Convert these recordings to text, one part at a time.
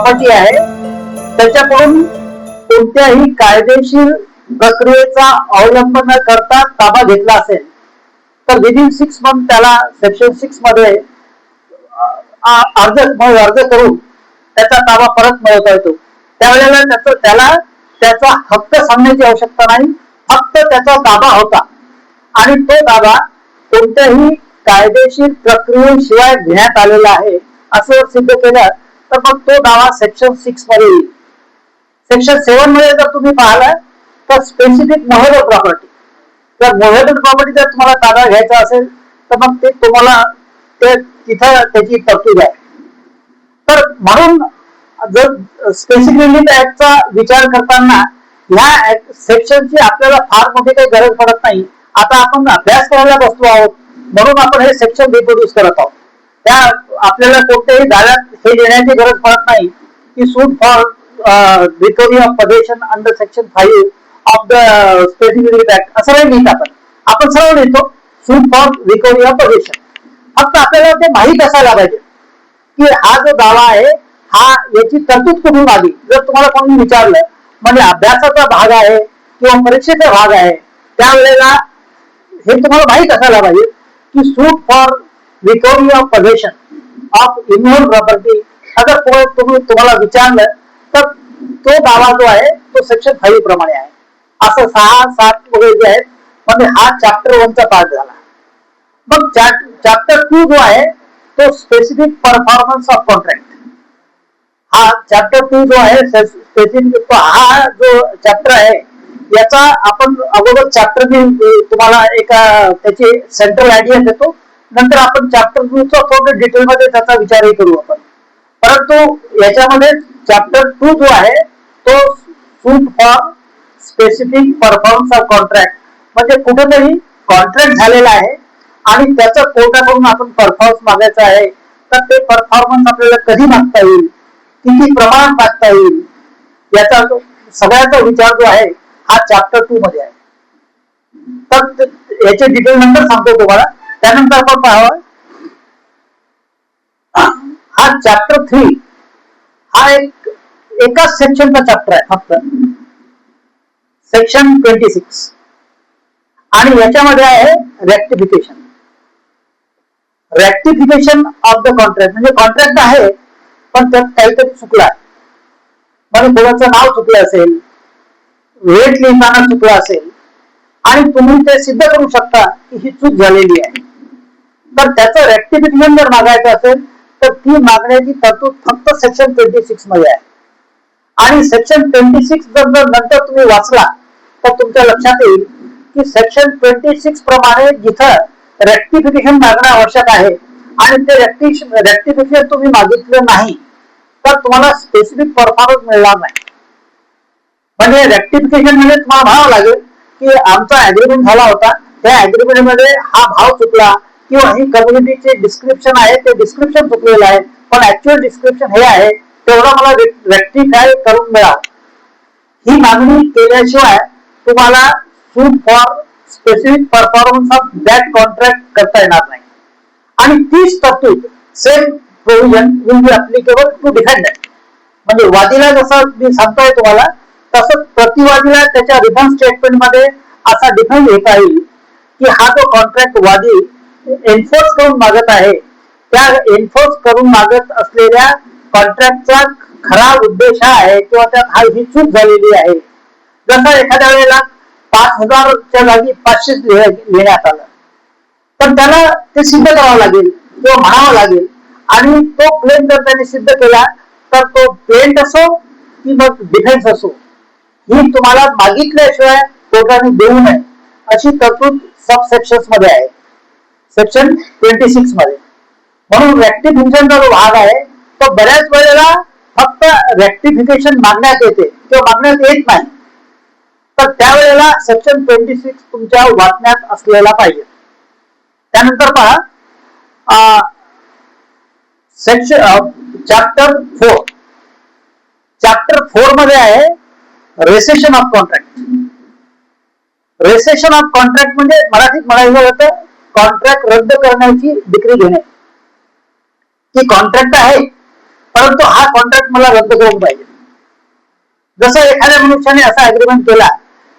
Property आहे त्याच्याकडून कोणत्याही कायदेशीर प्रक्रियेचा अवलंब न करता ताबा घेतला असेल तर विदिन 6 मंथ त्याला सेक्शन 6 मध्ये अर्ज करून त्याचा ताबा परत मिळवता येतो. त्यावेळेला त्याला त्याचा हक्क सांगण्याची आवश्यकता नाही, फक्त त्याचा ताबा होता आणि तो ताबा कोणत्याही कायदेशीर प्रक्रियेशिवाय घेण्यात आलेला आहे असं सिद्ध केलं तर मग तो दावा सेक्शन 6 मध्ये येईल. सेक्शन 7 मध्ये जर तुम्ही पाहिलं तर स्पेसिफिक मोहेबल प्रॉपर्टी, जर मोहेबल प्रॉपर्टी जर तुम्हाला ताबा घ्यायचा असेल तर मग ते तुम्हाला ते तिथं त्याची तरतूद आहे. तर म्हणून जर स्पेसिफिक रिलीफ ऍक्टचा विचार करताना ह्या सेक्शनची आपल्याला फार मोठी काही गरज पडत नाही. आता आपण अभ्यास करायला बसलो आहोत म्हणून आपण हे सेक्शन रिप्रोड्यूस करत आहोत. त्या आपल्याला कोणत्याही दाव्यात हे देण्याची गरज पडत नाही की suit for recovery of possession under section 5 of the specific relief act असं नाही लिहित आपण सरळ लिहितो suit for recovery of possession. फक्त आपल्याला ते माहीत असायला पाहिजे की हा जो दावा आहे हा याची तरतूद कुठून आली. जर तुम्हाला कोणी विचारलं म्हणजे अभ्यासाचा भाग आहे किंवा परीक्षेचा भाग आहे त्यावेळेला हे तुम्हाला माहित असायला पाहिजे की suit for recovery of possession of involved property अगर तुम्हाला विचारलं तर तो दावा जो आहे तो सेक्शन 5 प्रमाणे आहे. असं 6, 7 वगैरे जे आहेत म्हणजे हा चॅप्टर 1 चा पार्ट झाला. मग चॅप्टर 2 जो आहे तो स्पेसिफिक परफॉर्मन्स ऑफ कॉन्ट्रॅक्ट. हा चॅप्टर 2 जो आहे स्पेसिफिक हा जो चॅप्टर आहे याचा आपण अगोदर चॅप्टर तुम्हाला एका त्याची सेंट्रल आयडिया देतो, नंतर आपण चॅप्टर 2 चा थोडं डिटेल मध्ये त्याचा विचारही करू आपण. परंतु याच्यामध्ये चॅप्टर 2 जो आहे तो suit for specific performance of contract म्हणजे कुठेतरी कॉन्ट्रॅक्ट झालेला आहे आणि त्याचा कोर्टाकडून आपण परफॉर्मन्स मागायचा आहे तर ते परफॉर्मन्स आपल्याला कधी मागता येईल, किती प्रमाणात मागता येईल याचा सगळ्याचा विचार जो आहे हा चॅप्टर 2 मध्ये आहे. तर याचे डिटेल नंतर सांगतो तुम्हाला. त्यानंतर आपण पाहावं हा चॅप्टर 3 हा एकाच सेक्शनचा चॅप्टर आहे फक्त सेक्शन 26 आणि याच्यामध्ये आहे rectification. Rectification of the contract म्हणजे कॉन्ट्रॅक्ट आहे पण त्यात काहीतरी चुकलं आहे म्हणजे कोणाचं नाव चुकलं असेल, रेट लिहिताना चुकलं असेल आणि तुम्ही ते सिद्ध करू शकता की ही चूक झालेली आहे तर त्याचं रेक्टिफिकेशन जर मागायचं असेल तर ती मागण्याची तरतूद फक्त सेक्शन 26 मध्ये आहे. आणि सेक्शन 26 जर नंतर तुम्ही वाचला तर तुमच्या लक्षात येईल की सेक्शन 26 प्रमाणे जिथं रेक्टिफिकेशन मागणं आवश्यक आहे आणि ते रेक्टिफिकेशन तुम्ही मागितलं नाही तर तुम्हाला स्पेसिफिक परफॉर्मन्स मिळणार नाही. म्हणजे रेक्टिफिकेशन म्हणजे तुम्हाला म्हणावं लागेल की आमचा अग्रीमेंट झाला होता त्या अग्रीमेंट मध्ये हा भाव चुकला किंवा ही कम्युनिटीचे डिस्क्रिप्शन आहे ते डिस्क्रिप्शन चुकलेलं आहे पण ऍक्च्युअल डिस्क्रिप्शन हे आहे तेवढं मला रेक्टिफाय करून मिळावं. ही मागणी केल्याशिवाय तुम्हाला suit for specific performance of that contract करता येणार नाही. आणि तीच तरतूद same provision will be applicable to defendant. म्हणजे वादीला जसं मी सांगतोय तुम्हाला तसं प्रतिवादीला त्याच्या रिफॉर्म स्टेटमेंट मध्ये असा डिफाईन घेता येईल की हा जो कॉन्ट्रॅक्ट वादी एन्फोर्स करून मागत आहे त्या एन्फोर्स करून मागत असलेल्या कॉन्ट्रॅक्टचा खरा उद्देश हा आहे किंवा त्यात ही चूक झालेली आहे. जसं एखाद्या वेळेला 5,000च्या जागी 500 लिहिण्यात आलं तर त्याला ते सिद्ध करावं लागेल किंवा म्हणावं लागेल आणि तो क्लेम जर त्याने सिद्ध केला तर तो पेंट असो की मग डिफेन्स असो ही तुम्हाला मागितल्याशिवाय कोर्टाने देऊ नये अशी तरतूद सब सेक्शन्स मध्ये आहे सेक्शन 26 मध्ये. म्हणून रेक्टिफिकेशनचा जो भाग आहे तो बऱ्याच वेळेला फक्त रेक्टिफिकेशन मागण्यात येते किंवा मागण्यात येत नाही तर त्यावेळेला सेक्शन 26 तुमच्या वाचण्यात असलेला पाहिजे. त्यानंतर पहा सेक्शन चॅप्टर 4. चॅप्टर 4 मध्ये आहे recession of contract. Recession of contract म्हणजे मराठीत म्हणायचं होतं कॉन्ट्रॅक्ट रद्द करण्याची डिक्री घेणे. की कॉन्ट्रॅक्ट आहे परंतु हा कॉन्ट्रॅक्ट मला रद्द करून पाहिजे. जसं एखाद्या मनुष्याने असा अग्रीमेंट केला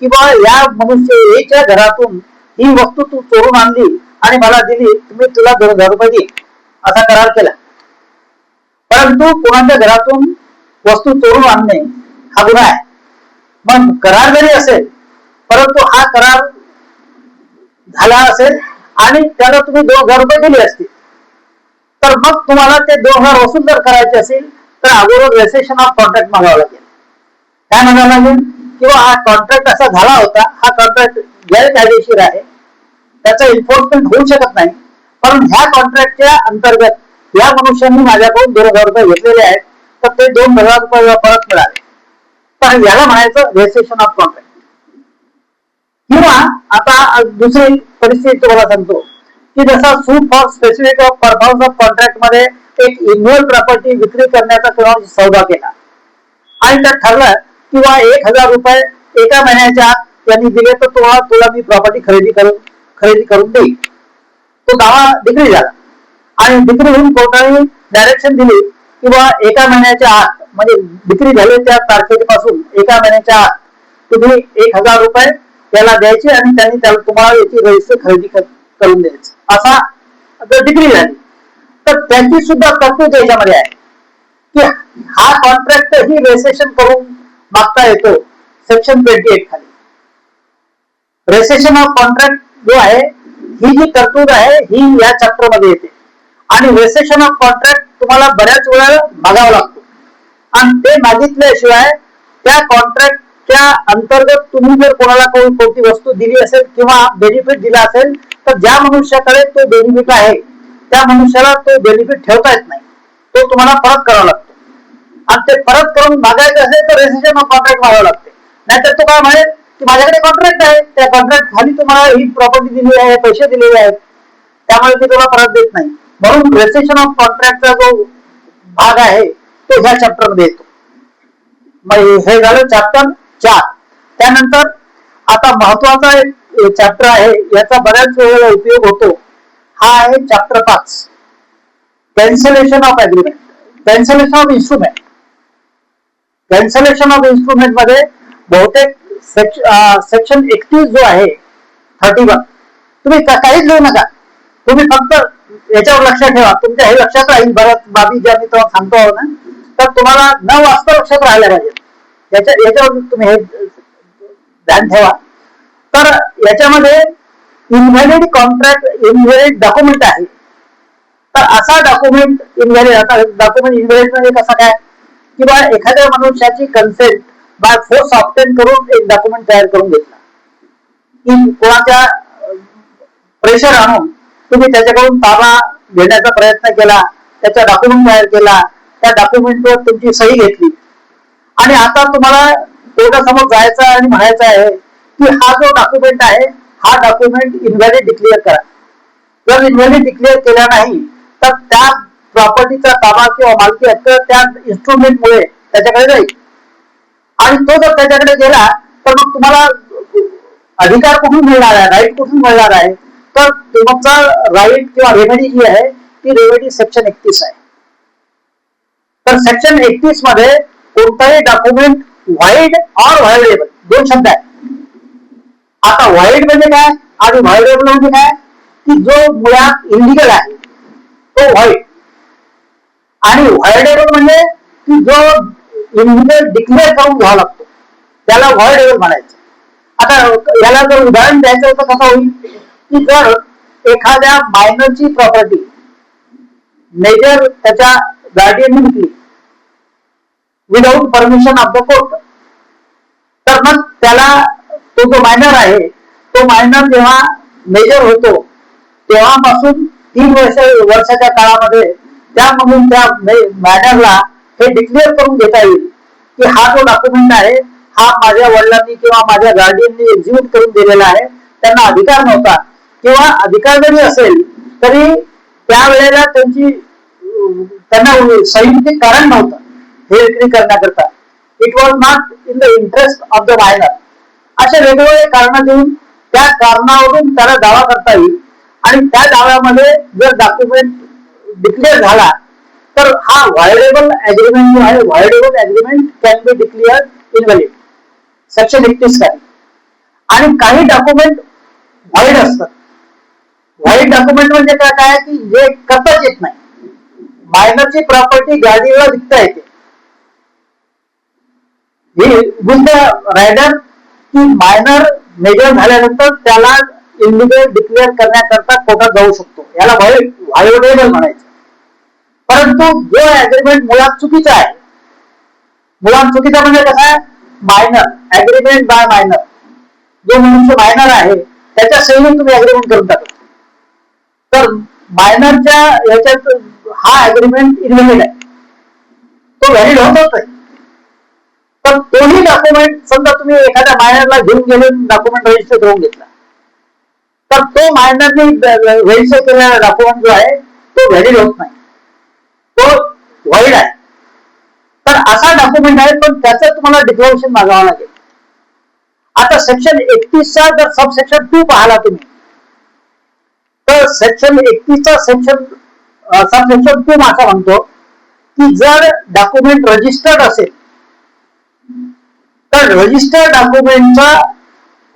की बाबा या मनुष्य एच्या घरातून ही वस्तू तू चोरून आणली आणि मला दिली, मी तुला 2,000 रुपये देईन, असा करार केला. परंतु कोणाच्या घरातून वस्तू चोरून आणणे हा गुन्हा आहे. मग करार जरी असेल परंतु हा करार झाला असेल आणि त्याला तुम्ही 2,000 रुपये दिले असतील, तर मग तुम्हाला ते 2,000 वसूल जर करायचे असेल तर अगोदर रेसेशन ऑफ कॉन्ट्रॅक्ट मागावं लागेल. काय म्हणावं लागेल किंवा हा कॉन्ट्रॅक्ट असा झाला होता, हा कॉन्ट्रॅक्ट गैरकायदेशीर आहे, त्याचं एन्फोर्समेंट होऊ शकत नाही, पण ह्या कॉन्ट्रॅक्टच्या अंतर्गत या मनुष्यांनी माझ्याकडून 2,000 रुपये घेतलेले आहेत, तर ते 2,000 रुपये परत मिळाले, तर याला म्हणायचं रेसेशन ऑफ कॉन्ट्रॅक्ट. किंवा आता दुसरी परिस्थिती तुम्हाला सांगतो की जसा suit for specific performance of contract मध्ये एक इन्व्हॉल्व प्रॉपर्टी विक्री करण्याचा किंवा सौदा केला आणि त्यात ठरलं किंवा 1,000 रुपये एका महिन्याच्या आत त्यांनी दिले तर तुला मी प्रॉपर्टी खरेदी करून देईल. तो दावा डिग्री झाला आणि डिग्री होऊन कोर्टाने डायरेक्शन दिली किंवा एका महिन्याच्या आत म्हणजे डिग्री झाली त्या तारखेपासून एका महिन्याच्या आत तुम्ही 1,000 रुपये त्याला द्यायचे आणि त्यांनी त्याला तुम्हाला याची रजिस्टर खरेदी करून द्यायचं, असा जर डिग्री झाली तर त्याची सुद्धा तरतूद याच्यामध्ये आहे की हा कॉन्ट्रॅक्ट ही रेसेशन करून मागता येतो सेक्शन 28 खाली. रेसेशन ऑफ कॉन्ट्रॅक्ट जो आहे ही जी तरतूद आहे ही या चॅप्टर मध्ये येते आणि रेसेशन ऑफ कॉन्ट्रॅक्ट तुम्हाला बऱ्याच वेळा मागावा लागतो आणि ते मागितल्याशिवाय त्या कॉन्ट्रॅक्टच्या अंतर्गत तुम्ही जर कोणाला कोणती वस्तू दिली असेल किंवा बेनिफिट दिला असेल तर ज्या मनुष्याकडे तो बेनिफिट आहे त्या मनुष्याला तो बेनिफिट ठेवता येत नाही, तो तुम्हाला परत करावा लागतो आणि ते परत करून मागायचं असेल तर रेसेशन ऑफ कॉन्ट्रॅक्ट मागावं लागते. नाहीतर तो काय म्हणेल की माझ्याकडे कॉन्ट्रॅक्ट आहे, त्या कॉन्ट्रॅक्ट खाली तुम्हाला ही प्रॉपर्टी दिली आहे, पैसे दिलेले आहेत, त्यामुळे मी तुला परत देत नाही. म्हणून रेसेशन ऑफ कॉन्ट्रॅक्टचा जो भाग आहे तो ह्या चॅप्टर मध्ये येतो. मग हे झालं चॅप्टर 4. त्यानंतर आता महत्वाचा एक चॅप्टर आहे, याचा बऱ्याच वेळेला उपयोग होतो, हा आहे chapter 5 cancellation of agreement, cancellation of instrument. Cancellation of instrument मध्ये बहुतेक सेक्शन 31 जो आहे 31 तुम्ही काहीच लिहू नका, तुम्ही फक्त याच्यावर लक्षात ठेवा. तुमच्या हे लक्षात राहील बऱ्याच बाबी ज्या मी तुम्हाला सांगतो आहो ना, तर तुम्हाला न वाचता लक्षात राहायला पाहिजे, याच्यावर तुम्ही हे ध्यान ठेवा. तर याच्यामध्ये इनव्हॅलिड कॉन्ट्रॅक्ट इनव्हॅलिड डॉक्युमेंट आहे. तर असा डॉक्युमेंट इनव्हॅलिड, आता डॉक्युमेंट इनव्हॅलिड म्हणजे कसं काय की बा एखाद्या मनुष्याची कन्सेंट बाय फोर्स ऑब्टेन करून एक डॉक्युमेंट तयार करून घेतला की कोणाच्या प्रेशर आणून तुम्ही त्याच्याकडून ताबा घेण्याचा प्रयत्न केला, त्याचा डॉक्युमेंट तयार केला, त्या डॉक्युमेंटवर तुमची सही घेतली आणि आता तुम्हाला कोर्टासमोर जायचं आणि म्हणायचं आहे की हा जो डॉक्युमेंट आहे हा डॉक्युमेंट इनव्हॅलिड डिक्लेअर करा. जर इनव्हॅलिड डिक्लेअर केला नाही तर त्या प्रॉपर्टीचा ताबा किंवा मालकी हक्क त्या इन्स्ट्रुमेंटमुळे त्याच्याकडे जाईल आणि तो जर त्याच्याकडे गेला तर मग तुम्हाला अधिकार कुठून मिळणार आहे, राईट कुठून मिळणार आहे, तर तुमचा राईट किंवा रेमेडी जी आहे ती रेमेडी सेक्शन 31 आहे. तर सेक्शन 31 मध्ये कोणताही डॉक्युमेंट व्हाईड ऑर व्हायोलेबल दोन शब्द आहेत. आता व्हाईड म्हणजे काय आणि व्हायोलेबल म्हणजे काय की जो मुळात इलिगल आहे तो व्हाईड आणि व्हायोलेबल म्हणजे की जो इलिगल डिक्लेअर करून घ्यावा लागतो त्याला व्हायोलेबल म्हणायचं. आता याला जर उदाहरण द्यायचं होतं कसं होईल की जर एखाद्या मायनरची प्रॉपर्टी मेजर त्याच्या गार्डियनने विकली without permission of the court, तर मग त्याला तो जो मायनर आहे तो मायनर जेव्हा मेजर होतो तेव्हापासून 3 वर्षाच्या काळामध्ये त्यामधून त्या मायनरला हे डिक्लेअर करून घेता येईल की हा जो डॉक्युमेंट आहे हा माझ्या वडिलांनी किंवा माझ्या गार्डियननी एक्झिक्यूट करून दिलेला आहे, त्यांना अधिकार नव्हता किंवा अधिकार जरी असेल तरी त्यावेळेला त्यांना संयुक्तिक कारण नव्हतं हे विक्री करण्याकरता. It was not in the interest of the minor. असे वेगवेगळे कारण देऊन त्या कारणावरून त्याला दावा करता येईल आणि त्या दाव्यामध्ये जर डॉक्युमेंट डिक्लेअर झाला तर हा व्हायडेबल ऍग्रीमेंट जो आहे, voidable agreement can be declared invalid, section 31 काय. आणि काही डॉक्युमेंट व्हाईड असतात. व्हाईड डॉक्युमेंट म्हणजे काय की जे करताच येत नाही. मायनरची प्रॉपर्टी गाडीला विकता येते, विथ रायडर की मायनर मेजर झाल्यानंतर त्याला इलिगल डिक्लेअर करण्याकरता कोर्टात जाऊ शकतो, याला व्हायोडेबल म्हणायचं. परंतु जो ऍग्रीमेंट मुळात चुकीचा आहे, मुळात चुकीचा म्हणजे कसा आहे, मायनर ऍग्रीमेंट बाय मायनर, जो मनुष्य मायनर आहे त्याच्या सहीने तुम्ही ऍग्रीमेंट करून टाका, तर मायनरच्या याच्यात हा ऍग्रीमेंट इनव्हॅलिड आहे, तो व्हॅलिड होतच नाही. पण तोही डॉक्युमेंट समजा तुम्ही एखाद्या मायनरला घेऊन गेले, डॉक्युमेंट रजिस्टर करून घेतला, तर तो मायनरने रजिस्टर केलेला डॉक्युमेंट जो आहे तो व्हॅलिड होत नाही, तो व्हाईड आहे. तर असा डॉक्युमेंट आहे, पण त्याचं तुम्हाला डिक्लेरेशन मागावं लागेल. आता सेक्शन 31चा जर सबसेक्शन 2 पाहिला तुम्ही, तर सेक्शन 31चा सबसेक्शन 2 असा म्हणतो की जर डॉक्युमेंट रजिस्टर्ड असेल तर रजिस्टर्ड डॉक्युमेंटचा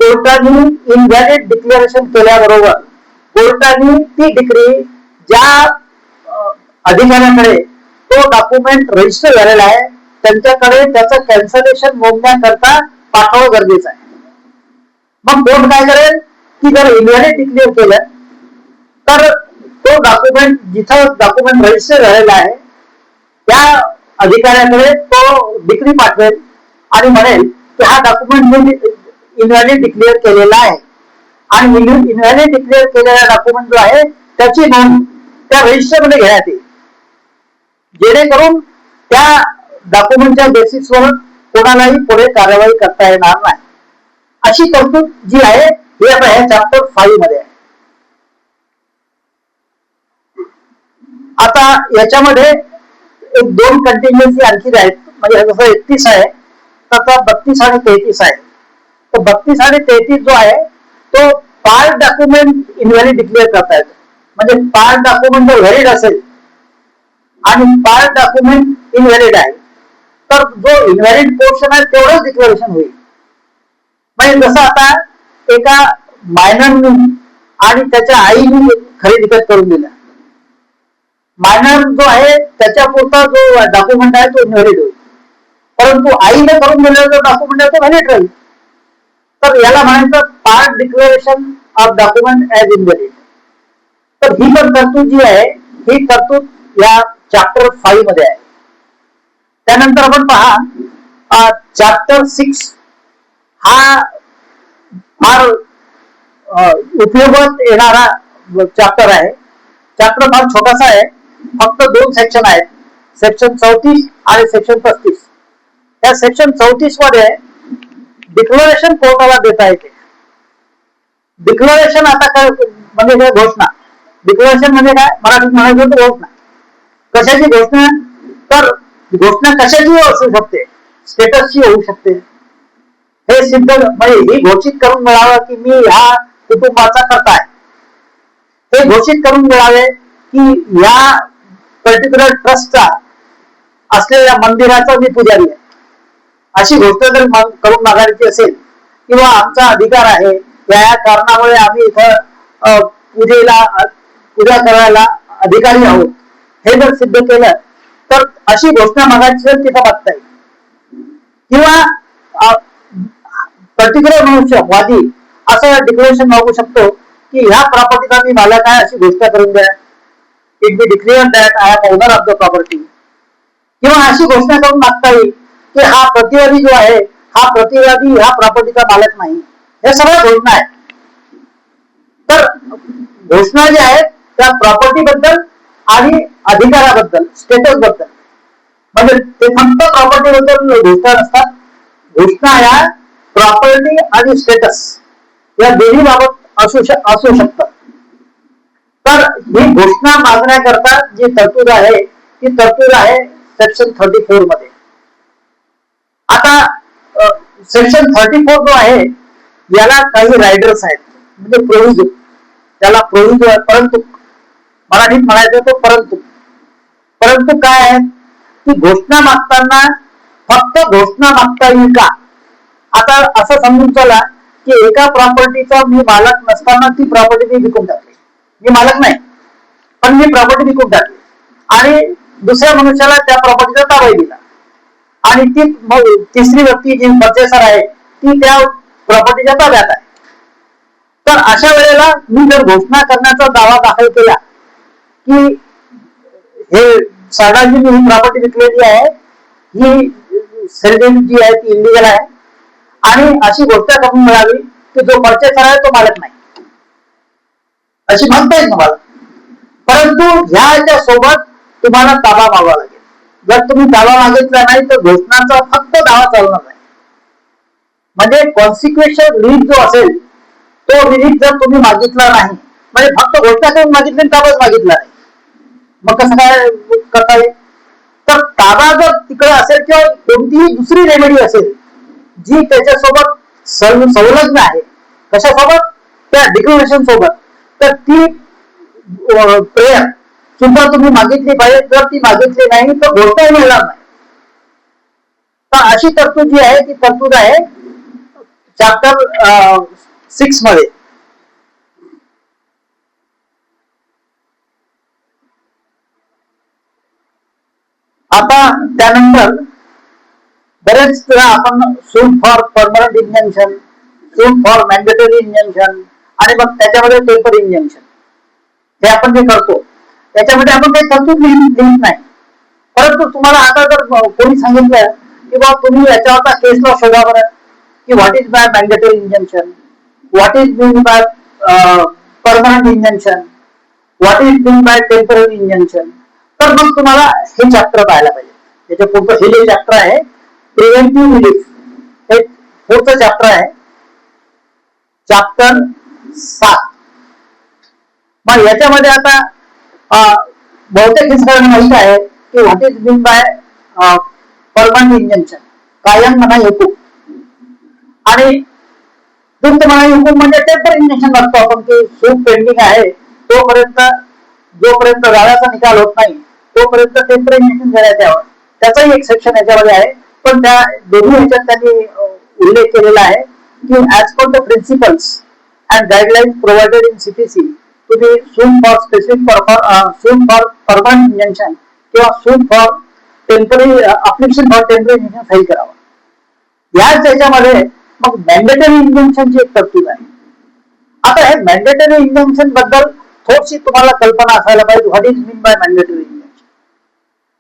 कोर्टाने इनव्हॅलिड डिक्लेरेशन केल्याबरोबर कोर्टाने ती डिक्री ज्या अधिकाऱ्याकडे तो डॉक्युमेंट रजिस्टर झालेला आहे त्यांच्याकडे त्याचं कॅन्सलेशन नोंदण्याकरता पाठवणं गरजेचं आहे. मग कोर्ट काय करेल की जर इनव्हॅलिड डिक्लेअर केलं तर तो डॉक्युमेंट जिथं डॉक्युमेंट रजिस्टर झालेला आहे त्या अधिकाऱ्याकडे तो डिक्री पाठवेल आणि म्हणेल की हा डॉक्युमेंट इनव्हॅलिड डिक्लेअर केलेला आहे, आणि इनव्हॅलिड डिक्लेअर केलेला डॉक्युमेंट जो आहे त्याची नोंद त्या रजिस्टरमध्ये घेण्यात येईल, जेणेकरून त्या डॉक्युमेंटच्या बेसिसवर कोणालाही पुढे कारवाई करता येणार नाही. अशी तरतूद जी आहे ही आता ह्या चॅप्टर 5 मध्ये आहे. आता याच्यामध्ये एक 2 कंटिन्युअन्सी आणखी आहेत, म्हणजे जसं 31 आहे तसा 32 आणि 33 आहे. तर 32 आणि 33 जो आहे तो पार्ट डॉक्युमेंट इनव्हॅलिड डिक्लेअर करता येतो, म्हणजे पार्ट डॉक्युमेंट जर व्हॅलिड असेल आणि पार्ट डॉक्युमेंट इनव्हॅलिड आहे तर जो इनव्हॅलिड पोर्शन आहे तेवढंच डिक्लेरेशन होईल. म्हणजे जसं आता एका मायनरनी आणि त्याच्या आईने खरेदी विकत करून दिला, मायनर जो आहे त्याच्यापुरता जो डॉक्युमेंट आहे तो इनव्हॅलिड होईल, परंतु आईने करून दिलेला जो डॉक्युमेंट आहे तो व्हॅलिड राहील. तर याला म्हणायचं part declaration of document as invalid. तर ही पण तरतूद जी आहे ही तरतूद या चॅप्टर 5 मध्ये आहे. त्यानंतर आपण पहा चॅप्टर 6 हा फार उपयोगात येणारा चॅप्टर आहे. चॅप्टर फार छोटासा आहे, फक्त 2 सेक्शन आहेत, सेक्शन 34 आणि सेक्शन 35. त्या सेक्शन 34 मध्ये डिक्लेरेशन कोर्टाला देता येते. डिक्लेरेशन आता काय म्हणजे काय, घोषणा. डिक्लेरेशन म्हणजे काय, मराठीत म्हणायचं तर घोषणा. कशाची घोषणा, तर घोषणा कशाची असू शकते, स्टेटसची होऊ शकते. हे सिद्ध म्हणजे ही घोषित करून मिळावं की मी ह्या कुटुंबाचा करता आहे, हे घोषित करून मिळावे की या पर्टिक्युलर ट्रस्टचा असलेल्या मंदिराचा मी पुजारी आहे, अशी गोष्ट जर करून मागायची असेल, किंवा आमचा अधिकार आहे या कारणामुळे आम्ही इथं पूजा करायला अधिकारी आहोत, हे जर सिद्ध केलं तर अशी घोषणा मागायची तिथं मागता येईल. किंवा पर्टिक्युलर मनुष्य वादी असं डिक्लेरेशन मागू शकतो की ह्या प्रॉपर्टीचा मी मालक आहे अशी घोषणा करून द्या, it be declare that I am owner of the property. किंवा अशी घोषणा करून मागता येईल की हा प्रतिवादी जो आहे हा प्रतिवादी ह्या प्रॉपर्टीचा मालक नाही. हे सगळ्या घोषणा आहेत. तर घोषणा ज्या आहेत त्या प्रॉपर्टी बद्दल आणि अधिकाराबद्दल, स्टेटस बद्दल, म्हणजे ते फक्त प्रॉपर्टी बद्दल घोषणा नसतात. घोषणा या प्रॉपर्टी आणि स्टेटस या दोन्ही बाबत असू शकतात. तर ही घोषणा मागण्याकरता जी तरतूद आहे ती तरतूद आहे सेक्शन 34 मध्ये. आता सेक्शन 34 जो आहे याला काही रायडर्स आहेत, म्हणजे प्रोव्हिजन, त्याला प्रोव्हिजन, परंतु मराठीत म्हणायचं तो परंतु. परंतु काय आहे की घोषणा मागताना फक्त घोषणा मागता येईल का? आता असं समजून चला की एका प्रॉपर्टीचा मी मालक नसताना ती प्रॉपर्टी मी विकून टाकली, मी मालक नाही पण मी प्रॉपर्टी विकून टाकली आणि दुसऱ्या मनुष्याला त्या प्रॉपर्टीचा ताबा दिला आणि ती तिसरी व्यक्ती जी परचेसर आहे ती त्या प्रॉपर्टीच्या ताब्यात आहे. तर अशा वेळेला मी जर घोषणा करण्याचा दावा दाखल केला की हे सरदारजी मी ही प्रॉपर्टी विकलेली आहे, ही सेल जी आहे ती इलिगल आहे आणि अशी घोषणा करून मिळावी की जो परचेसर आहे तो मालक नाही, अशी म्हणता येईल तुम्हाला. परंतु ह्याच्या सोबत तुम्हाला ताबा मागावा लागेल. जर तुम्ही दावा मागितला नाही तर घोषणाचा फक्त दावा चालणार नाही. म्हणजे कॉन्सिक्वेन्शियल लीड जो असेल तो लीड जर तुम्ही मागितला नाही, म्हणजे फक्त घोषणा करून मागितली ताबाच मागितला नाही, मग कसं काय करता येईल? तर ताबा जर तिकडे असेल किंवा कोणतीही दुसरी रेमेडी असेल जी त्याच्यासोबत संलग्न आहे, कशासोबत? त्या डिक्लेरेशन सोबत, तर ती प्रेयर सुद्धा तुम्ही मागितली पाहिजे. जर ती मागितली नाही तर घोषणा मिळणार नाही. तर अशी तरतूद जी आहे ती तरतूद आहे चॅप्टर 6 मध्ये. आता त्यानंतर बरेच वेळा आपण suit for permanent injunction, suit for mandatory injunction आणि मग त्याच्यामध्ये पेपर इंजंक्शन हे आपण जे करतो त्याच्यामध्ये आपण काही तरतूद लिहित नाही. परंतु तुम्हाला आता जर कोणी सांगितलं की बाबा तुम्ही याच्यावरचा केस लॉ शोधा बरं की what is by mandatory injunction, what is been by permanent injunction, what is been by temporary injunction, तर मग तुम्हाला हे चॅप्टर पाहायला पाहिजे. त्याच्या पुढचं हे जे चॅप्टर आहे प्रिव्हेंटिव्ह रिलीफ, हे पुढचं चॅप्टर आहे चॅप्टर 7. मग याच्यामध्ये आता बहुतेक हे सगळ्यांना माहित आहे की what is been by permanent injunction, कायम मनाई हुकूम, आणि तुमचं मनाई हुकूम म्हणजे टेम्पर इंजंक्शन लागतो आपण की सूट पेंडिंग आहे तोपर्यंत, जोपर्यंत जाळ्याचा निकाल होत नाही तोपर्यंत टेम्पर इंजंक्शन देण्यात यावं. त्याचाही एक सेक्शन याच्यामध्ये आहे. पण त्या दोन्ही ह्याच्यात त्यांनी उल्लेख केलेला आहे की as per the principles and guidelines provided in CPC तुम्ही suit for specific suit for permanent injunction किंवा suit for temporary application for temporary injunction file करावं. याच याच्यामध्ये मग मॅन्डेटरी इंजंक्शनची एक तरतूद आहे. आता हे मॅन्डेटरी इंजंक्शन बद्दल थोडीशी तुम्हाला कल्पना असायला पाहिजे. What is mean by mandatory injunction?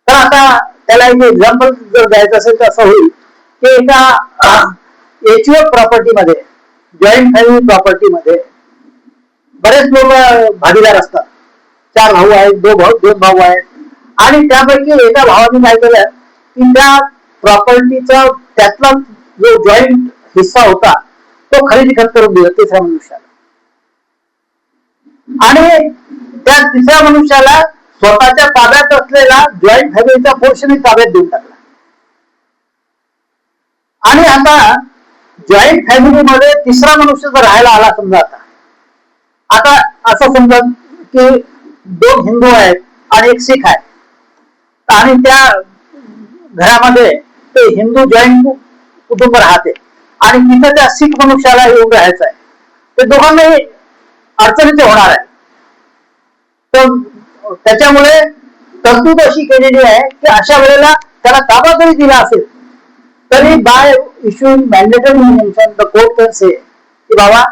तर आता त्याला एक एक्झाम्पल जर द्यायचं असेल तर असं होईल की एका एचयूएफ प्रॉपर्टीमध्ये, जॉईंट फॅमिली प्रॉपर्टीमध्ये बरेच लोक भागीदार असतात. 4 भाऊ आहेत, 2 भाऊ आहेत आणि त्यापैकी एका भावाने काय केलं की त्या प्रॉपर्टीचा त्यातला जो जॉईंट हिस्सा होता तो खरेदी खत करून दिला तिसऱ्या मनुष्याला, आणि त्या तिसऱ्या मनुष्याला स्वतःच्या ताब्यात असलेला जॉईंट फॅमिलीचा पोर्शन ताब्यात देऊन टाकला. आणि आता जॉईंट फॅमिलीमध्ये तिसरा मनुष्य जर राहायला आला समजा, आता असं समजा की 2 हिंदू आहेत आणि एक सिख आहे आणि त्या घरामध्ये ते हिंदू जॉईंट कुटुंब राहते आणि तिथं त्या सिख मनुष्याला येऊन राहायचं आहे. ते दोघांनाही अडचणीचे होणार आहे. तर त्याच्यामुळे तरतूद अशी केलेली आहे की अशा वेळेला त्याला ताबा जरी दिला असेल तरी by issuing mandatory injunction the court can say की बाबा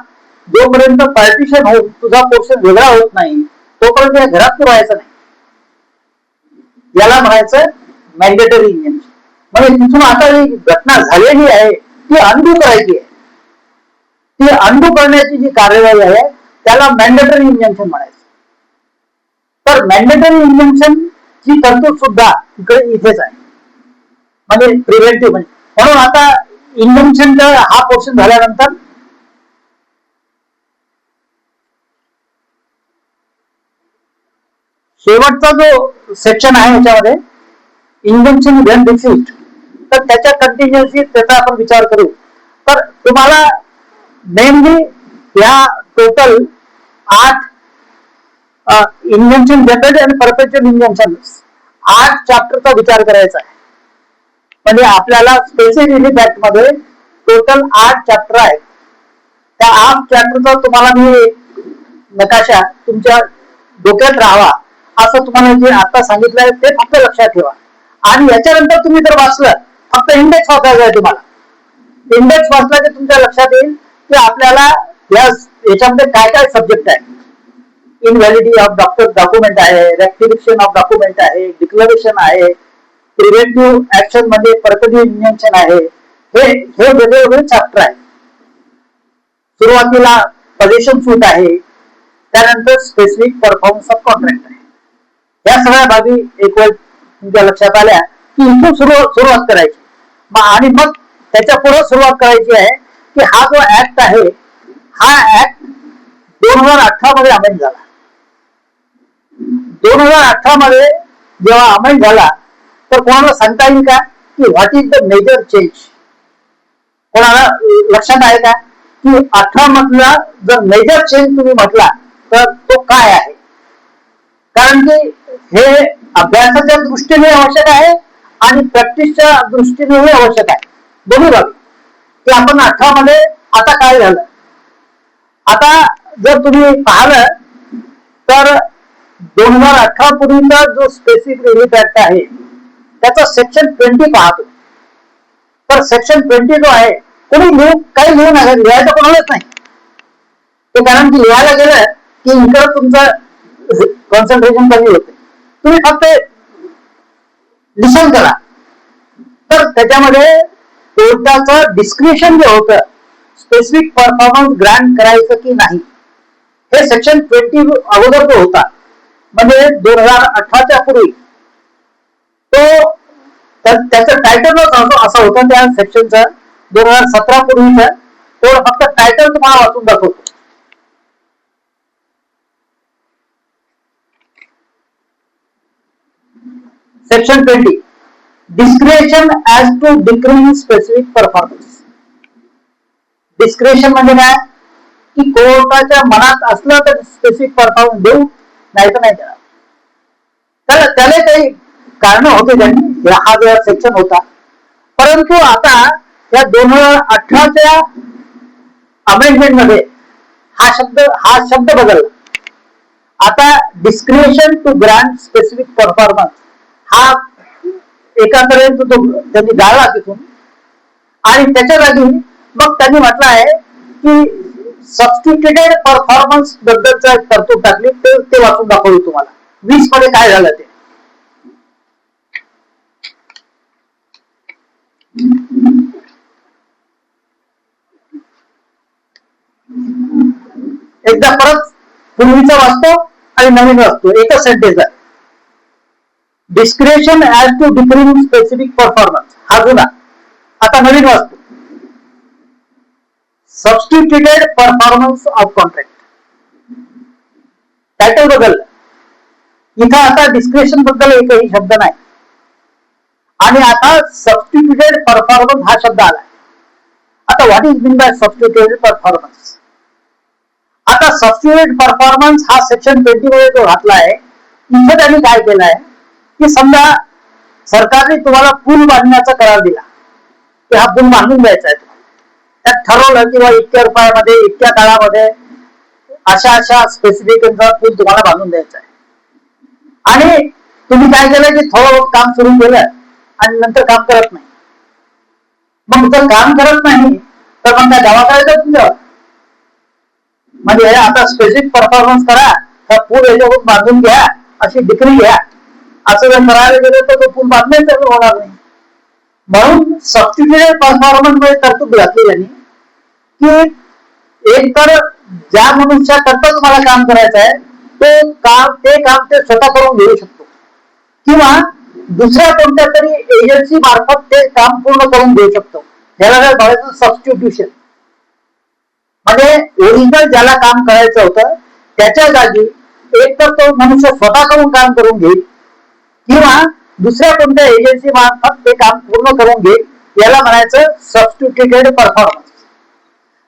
जोपर्यंत पार्टिशन होत तुझा पोर्शन वेगळा होत नाही तोपर्यंत या घरात तू राहायचं नाही. याला म्हणायचं मॅन्डेटरी इंजंक्शन. म्हणजे तिथून आता जी घटना झालेली आहे ती अंडू करायची आहे. ती अंडू करण्याची जी कार्यवाही आहे त्याला मॅन्डेटरी इंजंक्शन म्हणायचं. तर मॅन्डेटरी इंजंक्शन ची तरतूद सुद्धा इथेच आहे, म्हणजे प्रिव्हेंटिव्ह. म्हणून आता इंजंक्शनचा हा पोर्शन झाल्यानंतर शेवटचा जो सेक्शन आहे याच्यामध्ये इंजंक्शन व्हेन रिफ्यूज्ड, तर त्याच्या कंटिन्युअसली त्याचा आपण विचार करू. तर तुम्हाला मेनली या टोटल 8 इंजंक्शन जनरल आणि परपेच्युअल इंजंक्शन 8 चॅप्टरचा विचार करायचा आहे. म्हणजे आपल्याला स्पेसिफिक रिलीफ ऍक्ट मध्ये टोटल 8 चॅप्टर आहेत. त्या 8 चॅप्टरचा तुम्हाला मी नकाशा तुमच्या डोक्यात राहावा असं तुम्हाला जे आता सांगितलंय ते फक्त लक्षात ठेवा. आणि याच्यानंतर तुम्ही जर वाचलं, फक्त इंडेक्स वाचायचा आहे तुम्हाला. इंडेक्स वाचला की तुमच्या लक्षात येईल की आपल्याला याच्यामध्ये काय काय सब्जेक्ट आहे. इनव्हॅलिडिटी ऑफ डॉक्युमेंट आहे, रेक्टिफिकेशन ऑफ डॉक्युमेंट आहे, डिक्लरेशन आहे, प्रिव्हेंटिव्ह ऍक्शन म्हणजे परकटिव्ह इंजंक्शन आहे. हे वेगळे वेगळे चॅप्टर आहे. सुरुवातीला पोझिशन सूट आहे, त्यानंतर स्पेसिफिक परफॉर्मन्स ऑफ कॉन्ट्रॅक्ट आहे. या सगळ्या बाबी एक वेळ तुमच्या लक्षात आल्या की इथून सुरुवात करायची. आणि मग त्याच्या पुढे सुरुवात करायची आहे की हा जो ऍक्ट आहे, हा ऍक्ट 2018 मध्ये अमेंड झाला. 2018 मध्ये जेव्हा अमेंड झाला तर कोणाला सांगता येईल का की what is the major change? कोणाला लक्षात आहे का की 18 मधला जर मेजर चेंज तुम्ही म्हटला तर तो काय आहे? कारण की हे अभ्यासाच्या दृष्टीने आवश्यक आहे आणि प्रॅक्टिसच्या दृष्टीनेही आवश्यक आहे. दोन्ही बाबी की आपण 18 मध्ये आता काय झालं. आता जर तुम्ही पाहिलं तर 2018 पूर्वीचा जो स्पेसिफिक रिलीफ ऍक्ट आहे त्याचा सेक्शन 20 पाहतो. तर सेक्शन 20 जो आहे कोणी काही लिहायचं कोणालाच नाही. ते कारण की लिहायला गेलं की इकडं तुमचं कॉन्सन्ट्रेशन कमी होते. तुम्ही फक्त लिसन करा. तर त्याच्यामध्ये कोर्टाचं डिस्क्रिप्शन जे होतं स्पेसिफिक परफॉर्मन्स ग्रँट करायचं की नाही हे सेक्शन 20 अगोदर जो होता म्हणजे 2018च्या पूर्वी तो त्याचं टायटलच असं होतं त्या सेक्शनचं. 2017 पूर्वीचं तो फक्त टायटल तुम्हाला वाचून दाखवतो. Section 20 discretion as to decrees specific performance. Discretion म्हणजे काय की कोर्टाच्या मनात असलं तर स्पेसिफिक परफॉर्मन्स देऊ, नाही तर नाही देणार. तर त्याला काही कारण होते त्यांनी, हा जो सेक्शन होता. परंतु आता या 2018च्या अमेंडमेंट मध्ये हा शब्द बदलला. आता discretion to grant specific performance हा एकापर्यंत तो त्यांनी गाळला तिथून. आणि त्याच्या जागी मग त्यांनी म्हटलं आहे की सबस्टिट्युटेड परफॉर्मन्स बद्दलचा तरतूद टाकली. ते वाचून दाखवली तुम्हाला. 20 मध्ये काय झालं ते. एकदा परत पूर्वीचा वाचतो आणि नवीन वाचतो, एकच सेंटेन्स आहे. Discretion as to decrees specific performance हा जुना. आता नवीन वाचतो. Substituted performance of contract. Title बदललं. इथं आता डिस्क्रिप्शन बद्दल एकही शब्द नाही आणि आता सबस्टिट्युटेड परफॉर्मन्स हा शब्द आला. आता what is mean by substituted performance. आता सबस्टिट्युटेड परफॉर्मन्स हा सेक्शन 20 मध्ये जो घातला आहे, इथे त्यांनी काय केलं आहे की समजा सरकारने तुम्हाला पूल बांधण्याचा करार दिला की हा पूल बांधून द्यायचा आहे. त्यात ठरवलं किंवा इतक्या रुपयामध्ये इतक्या काळामध्ये अशा स्पेसिफिकेशनचा पूल तुम्हाला बांधून द्यायचा आहे. आणि तुम्ही काय केलं की थोडं काम सुरू केलं आणि नंतर काम करत नाही. मग जर काम करत नाही तर मग काय दावा करायचा तुमच्यावर. म्हणजे आता स्पेसिफिक परफॉर्मन्स करा, तर पूल याच्याकडून बांधून घ्या, अशी डिग्री घ्या, असं जर करायला गेलं तर तो पूल बांधण्याच होणार नाही. म्हणून सबस्टिट्युटेड परफॉर्मन्स मध्ये तरतूद घातली त्यांनी की एक तर ज्या मनुष्याकरता तुम्हाला काम करायचं आहे ते काम ते स्वतः करून घेऊ शकतो किंवा दुसऱ्या कोणत्या तरी एजन्सी मार्फत ते काम पूर्ण करून घेऊ शकतो. याला काय म्हणायचं सबस्टिट्यूशन. म्हणजे ओरिजिनल ज्याला काम करायचं होतं त्याच्या जागी एक तर तो मनुष्य स्वतः करून काम करून घेईल किंवा दुसऱ्या कोणत्या एजन्सी मार्फत ते काम पूर्ण करून घेईल. याला म्हणायचं सबस्टिट्युटेड परफॉर्मन्स.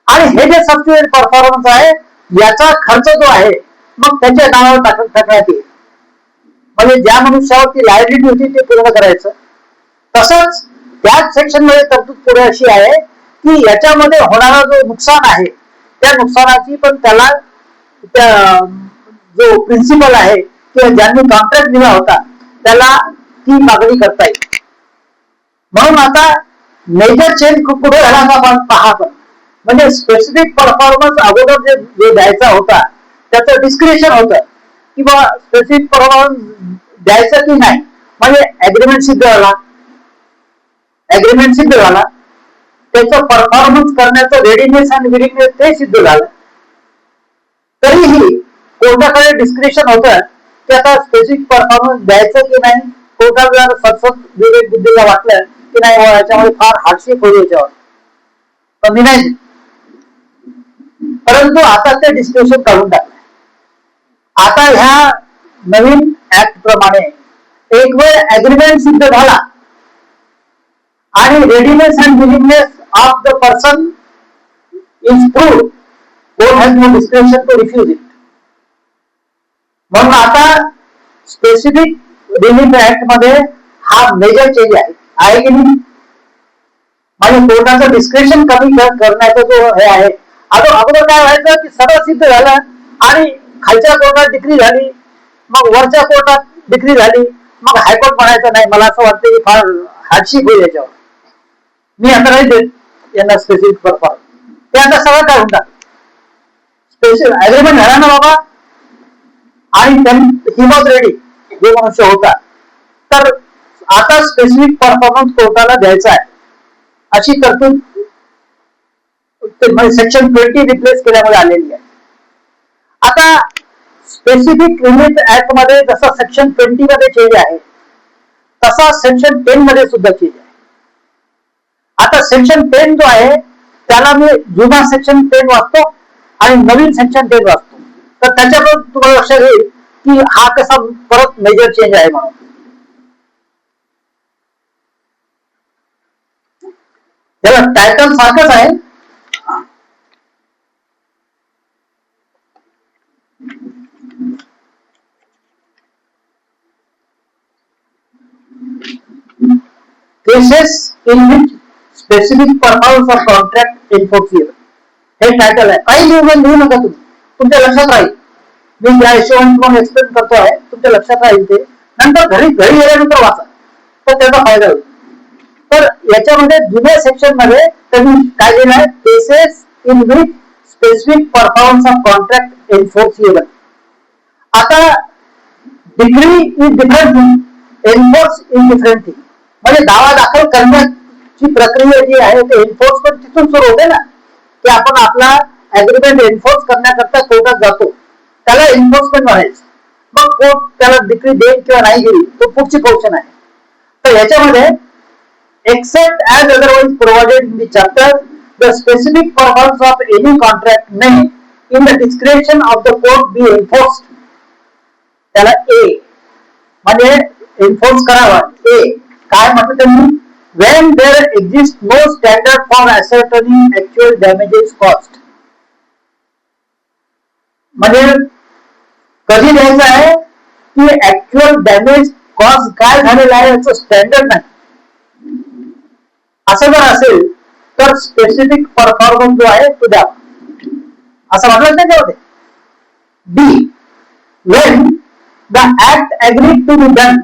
आणि हे जे सबस्टिट्युटेड परफॉर्मन्स आहे याचा खर्च जो आहे मग त्याच्या नावावर टाकण्यात येईल. म्हणजे ज्या मनुष्यावरती लायबिलिटी होती ते पूर्ण करायचं. तसंच त्याच सेक्शन मध्ये तरतूद पुढे अशी आहे की याच्यामध्ये होणारा जो नुकसान आहे त्या नुकसानाची पण त्याला जो प्रिन्सिपल आहे किंवा ज्यांनी कॉन्ट्रॅक्ट दिला होता त्याला ती मागणी करता येईल. म्हणून आता मेजर चेंज कुठे झाला आपण पाहतो म्हणजे स्पेसिफिक परफॉर्मन्स अगोदर जे द्यायचा होता त्याचं डिस्क्रिप्शन होतं की बाबा स्पेसिफिक परफॉर्मन्स द्यायचं की नाही, म्हणजे ऍग्रीमेंट सिद्ध झाला, ऍग्रीमेंट सिद्ध झाला, त्याचं परफॉर्मन्स करण्याचं रेडीनेस आणि विलिंगनेस ते सिद्ध झालं. तरीही कोर्टाकडे डिस्क्रिप्शन होतं की आता स्पेसिफिक परफॉर्मन्स द्यायचं की नाही. कोर्टाला जर सतत विवेक बुद्धीला वाटलं की नाही याच्यामध्ये फार हार्डशिप होईल याच्यावर तर मी नाही, परंतु आता ते डिस्क्रिप्शन काढून टाकलं. आता ह्या नवीन ऍक्ट प्रमाणे एक वेळ ऍग्रीमेंट सिद्ध झाला आणि readiness and willingness of the person is proved, court has no description to refuse it. म्हणून आता स्पेसिफिक रिलीफ ऍक्ट मध्ये हा मेजर चेंज आहे की नाही. म्हणजे कोर्टाचं डिस्क्रिप्शन कमी करण्याचा जो हे आहे. अगोदर काय व्हायचं की सगळं सिद्ध झालं आणि खालच्या कोर्टात डिग्री झाली, मग वरच्या कोर्टात डिग्री झाली, मग हायकोर्ट म्हणायचं नाही मला असं वाटतं की फार हार्डशिप होईल याच्यावर, मी आता नाही देत यांना स्पेसिफिक परफॉर्मन्स. ते आता सगळं काय म्हणतात स्पेसिफिक अग्रीमेंट झाला ना बाबा आणि ही वॉज रेडी जो मनुष्य होता, तर आता स्पेसिफिक परफॉर्मन्स कोर्टाला द्यायचा आहे अशी तरतूद सेक्शन 20 रिप्लेस केल्यामुळे आलेली आहे. आता स्पेसिफिक रिलीफ ऍक्ट मध्ये जसा सेक्शन 20 मध्ये चेंज आहे तसा सेक्शन 10 मध्ये सुद्धा चेंज आहे. आता सेक्शन 10 जो आहे त्याला मी जुना सेक्शन 10 वाचतो आणि नवीन सेक्शन 10 वाचतो, तर त्याच्याकडून तुम्हाला लक्षात येईल की हा कसा परत मेजर चेंज आहे. म्हणून त्याला टायटल सारखंच आहे. Cases in which specific performance of contract enforceable हे टायटल आहे. काही लिहू नका तुम्ही, तुमच्या लक्षात राहील. मी ज्या हिशोबाने तुम्हाला एक्सप्लेन करतो आहे तुमच्या लक्षात राहील ते. नंतर घरी गेल्यानंतर वाचा तर त्याचा फायदा होईल. तर याच्यामध्ये जुन्या सेक्शन मध्ये त्यांनी काय केलं आहे, cases in which specific performance of contract enforceable. आता decree is different thing, enforce is different thing. म्हणजे दावा दाखल करण्याची प्रक्रिया जी आहे ते एन्फोर्समेंट तिथून सुरू होते ना, की आपण आपला अग्रीमेंट एन्फोर्स करण्याकरता कोर्टात जातो, त्याला एन्फोर्समेंट म्हणायचं. मग कोर्ट त्याला डिग्री देईल किंवा नाही देईल तो पुढची पोर्शन आहे. तर याच्यामध्ये except as otherwise provided in the chapter, the specific purpose of any contract may, in the discretion of the court, be enforced. त्याला A म्हणजे एन्फोर्स करावा. A काय म्हणतात त्यांनी, when there exists no standard for ascertaining actual damages cost. म्हणजे कधी द्यायचं आहे की ऍक्च्युअल डॅमेज कॉस्ट काय झालेला आहे याचं स्टँडर्ड नाही. असं जर असेल तर स्पेसिफिक परफॉर्मन्स जो आहे तो द्या असं म्हटलं त्याच्यामध्ये. बी when the act agreed to be done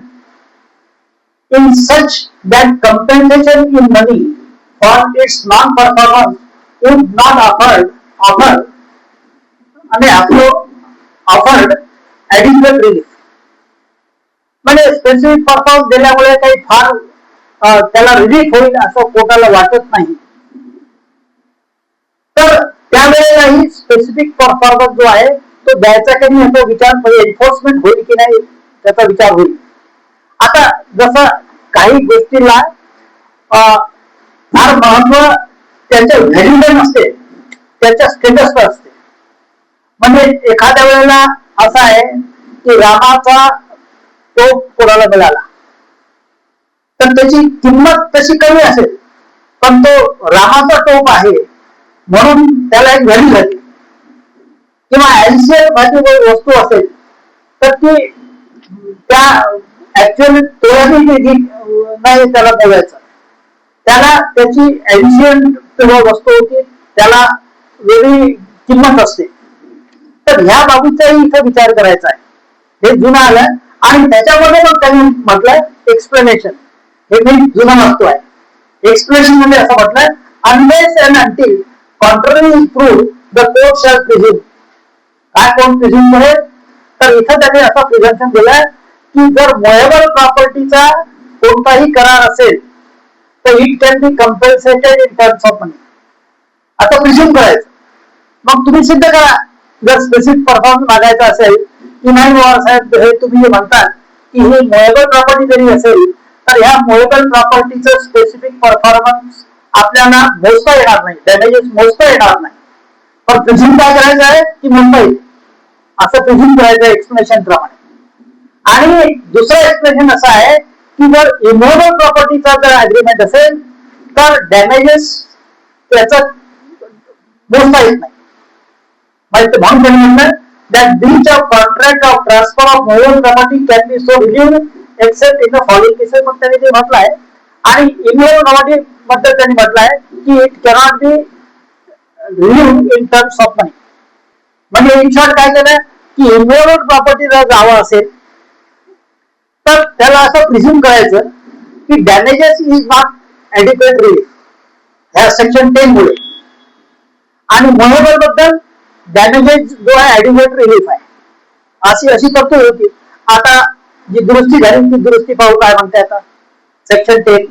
in such that compensation in money for its non-performance is not offered and offered additional relief. म्हणजे स्पेसिफिक परफॉर्मन्स दिल्यामुळे काही फार त्याला रिलीफ होईल असं कोर्टाला वाटत नाही, तर त्यावेळेलाही स्पेसिफिक परफॉर्मन्स जो आहे तो द्यायचा की नाही याचा विचार, एन्फोर्समेंट होईल की नाही त्याचा विचार होईल. आता जसं काही गोष्टीला फार महत्व त्यांच्या व्हॅल्यूला नसते, त्यांच्या स्टेटसला असते. म्हणजे एखाद्या वेळेला असं आहे की रामाचा तोफ कोणाला मिळाला तर त्याची किंमत तशी कमी असेल, पण तो रामाचा टोप आहे म्हणून त्याला एक व्हॅल्यू झाली. किंवा एन्शियल वस्तू असेल तर ती त्या ऍक्च्युअली नाही त्याला बघायचं, त्याला त्याची ऍन्शियंट वस्तू होती, त्याला वेगळी किंमत असते. तर ह्या बाबीचाही इथं विचार करायचा आहे. हे जुनं आलं आणि त्याच्यामध्ये मग त्यांनी म्हटलं एक्सप्लेनेशन. हे मी जुनं वाचतो आहे. एक्सप्लेनेशन मध्ये असं म्हटलं, unless and until contrary is proved the court shall presume. काय कोण प्रिझ्युम करेल? तर इथं त्यांनी असं प्रिझम्पशन दिलं की जर मोएबल प्रॉपर्टीचा कोणताही करार असेल तर it can be compensated in terms of money. आता प्रिझ्युम करायचं. मग तुम्ही सिद्ध करा. जर स्पेसिफिक परफॉर्मन्स मागायचा असेल की नाही बाबा साहेब, हे तुम्ही जे म्हणतात की हे मोएबल प्रॉपर्टी जरी असेल तर ह्या मोएबल प्रॉपर्टीचं स्पेसिफिक परफॉर्मन्स आपल्याला मोजता येणार नाही, डॅमेजेस मोजता येणार नाही. पण प्रिझ्युम काय करायचं आहे की मोजता येईल, असं प्रिझ्युम करायचं एक्सप्लेनेशन प्रमाणे. आणि दुसरं एक्सप्लेनेशन असं आहे की जर इमोबल प्रॉपर्टीचा जर अग्रीमेंट असेल तर डॅमेजेस त्याचं मोजता येत नाही. म्हणून त्यांनी म्हटलं that breach of contract of transfer of movable property can be so relieved except in the following cases. मग त्यांनी ते म्हटलं आहे. आणि इमोबल प्रॉपर्टी बद्दल त्यांनी म्हटलं आहे की it cannot be relieved in terms of money. म्हणजे इन शॉर्ट काय केलं की इमोबल प्रॉपर्टी जर जावं असेल तर त्याला असं प्रिझ्युम करायचं की डॅमेजेस इज नॉट ऍडिक्वेट रिलीफ ह्या सेक्शन 10 मुळे. आणि मोएबल बद्दल डॅमेजेस जो आहे ऍडिक्वेट रिलीफ आहे, अशी तरतूद होती. आता जी दुरुस्ती झाली ती दुरुस्ती पाहू काय म्हणते आता सेक्शन 10.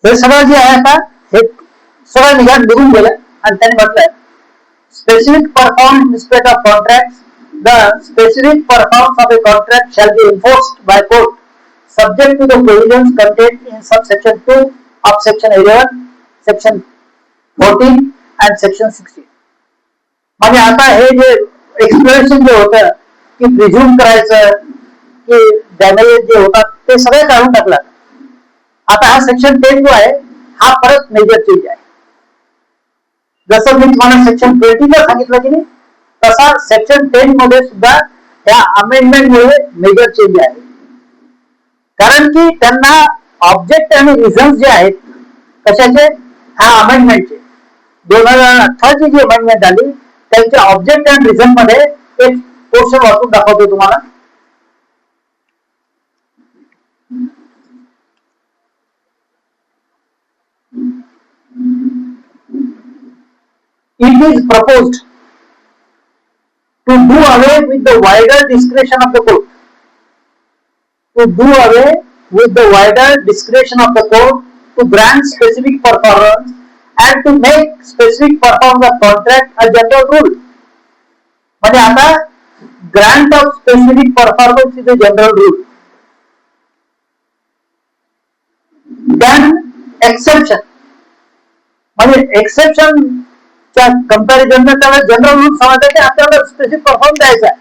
हे सगळं जे आहे आता हे सगळं निघून गेलं आणि त्यांनी म्हटलंय specific performance respect of contract. The specific performance of A contract shall be enforced by court subject to the provisions contained in subsection 2 of section 11, section 14 and section 16. म्हणजे आता हे जे एक्सप्लेनेशन जे होतं की प्रिझ्युम करायचं की डॅमेजेस जे होतात ते सगळे काढून टाकलं. आता हा सेक्शन 10 जो आहे हा परत मेजर चेंज आहे. जसं मी तुम्हाला सेक्शन 20 ला सांगितलं की नाही, तसा सेक्शन 10 मध्ये सुद्धा या अमेंडमेंट मुळे मेजर चेंज आहे. कारण की त्यांना ऑब्जेक्ट आणि रिझन्स जे आहेत कशाचे, ह्या अमेंडमेंटचे 2018 जी अमेंडमेंट आली त्यांच्या ऑब्जेक्ट अँड रिझन मध्ये एक पोर्शन वाचून दाखवतो तुम्हाला. It is proposed to do away with the wider discretion of the court. To do away with the wider discretion of the court to grant specific performance and to make specific performance of contract a general rule. म्हणजे आता grant of specific performance is a general rule. Then exception म्हणजे exception च्या comparison त्याला general rule समजतं की आपल्याला specific performance द्यायचा आहे.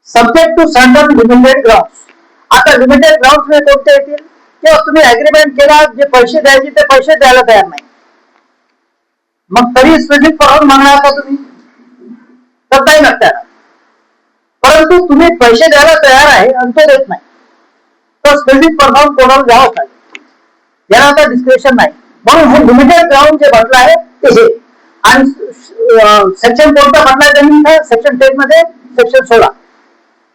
Subject to certain limited grounds. आता लिमिटेड ग्राउंड्स मध्ये कोणते येतील, किंवा तुम्ही अग्रीमेंट केला जे पैसे द्यायचे ते पैसे द्यायला तयार नाही, मग तरी स्पेसिफिक परफॉर्मन्स मागणार का तुम्ही, तर नाही नसत्या. परंतु तुम्ही पैसे द्यायला तयार आहे आणि तो देत नाही तर स्पेसिफिक परफॉर्मन्स कोणाला द्यावंच लागेल, याला आता डिस्क्रिप्शन नाही. म्हणून हे लिमिटेड ग्राउंड जे म्हटलं आहे ते हे. आणि सेक्शन कोणता म्हटलाय त्यांनी सेक्शन 10 मध्ये सेक्शन 16.